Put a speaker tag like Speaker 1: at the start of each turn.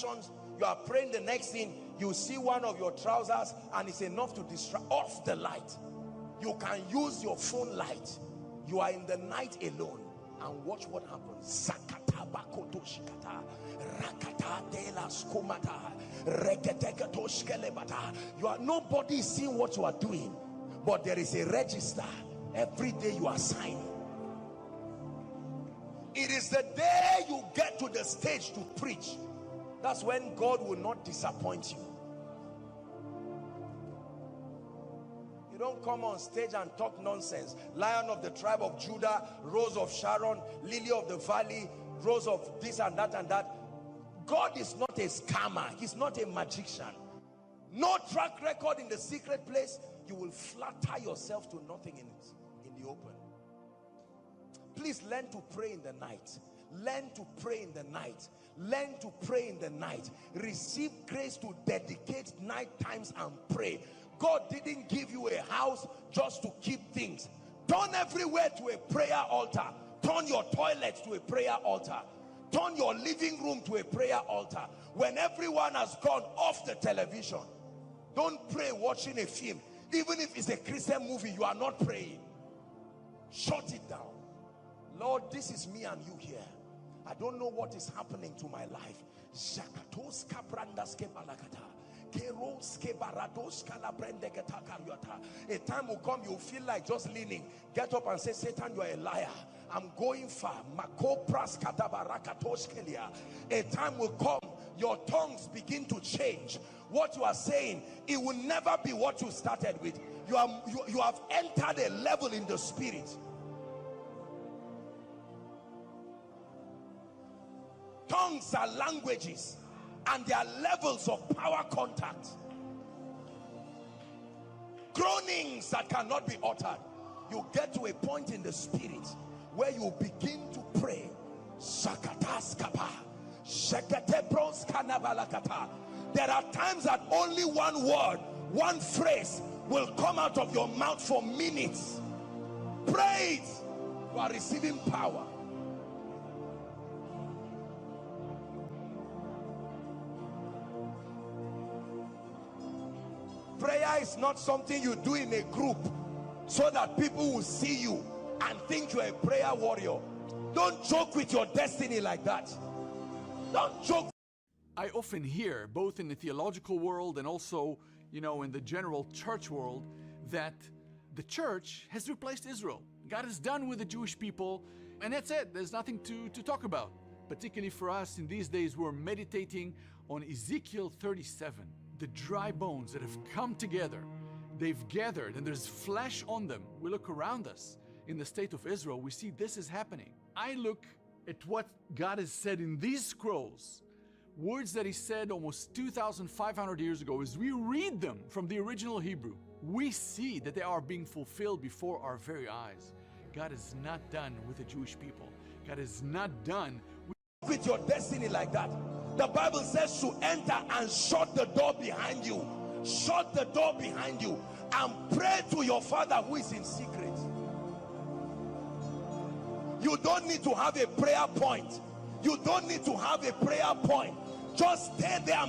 Speaker 1: You are praying, the next thing you see one of your trousers and it's enough to distract. Off the light. You can use your phone light. You are in the night alone and watch what happens. You are, nobody is seeing what you are doing, but there is a register. Every day you are signing. It is the day you get to the stage to preach. That's when God will not disappoint you. You don't come on stage and talk nonsense. Lion of the tribe of Judah, Rose of Sharon, Lily of the valley, Rose of this and that and that. God is not a scammer. He's not a magician. No track record in the secret place. You will flatter yourself to nothing in the open. Please learn to pray in the night. Learn to pray in the night. Learn to pray in the night. Receive grace to dedicate night times and pray. God didn't give you a house just to keep things. Turn everywhere to a prayer altar. Turn your toilet to a prayer altar. Turn your living room to a prayer altar. When everyone has gone off the television, don't pray watching a film. Even if it's a Christian movie, you are not praying. Shut it down. Lord, this is me and you here. I don't know what is happening to my life. A time will come, you feel like just leaning. Get up and say, Satan, you are a liar. I'm going far. A time will come, your tongues begin to change. What you are saying, it will never be what you started with. You have entered a level in the spirit. Tongues are languages, and there are levels of power contact. Groanings that cannot be uttered. You get to a point in the spirit where you begin to pray. There are times that only one word, one phrase will come out of your mouth for minutes. Pray it. You are receiving power. Prayer is not something you do in a group so that people will see you and think you're a prayer warrior. Don't joke with your destiny like that. Don't joke.
Speaker 2: I often hear, both in the theological world and also, in the general church world, that the church has replaced Israel. God is done with the Jewish people, and that's it. There's nothing to talk about. Particularly for us in these days, we're meditating on Ezekiel 37. The dry bones that have come together, they've gathered, and there's flesh on them. We look around us in the state of Israel, we see this is happening. I look at what God has said in these scrolls, words that he said almost 2,500 years ago. As we read them from the original Hebrew, we see that they are being fulfilled before our very eyes. God is not done with the Jewish people. God is not done
Speaker 1: with your destiny like that. The Bible says to enter and shut the door behind you. Shut the door behind you and pray to your Father who is in secret. You don't need to have a prayer point. You don't need to have a prayer point. Just stay there and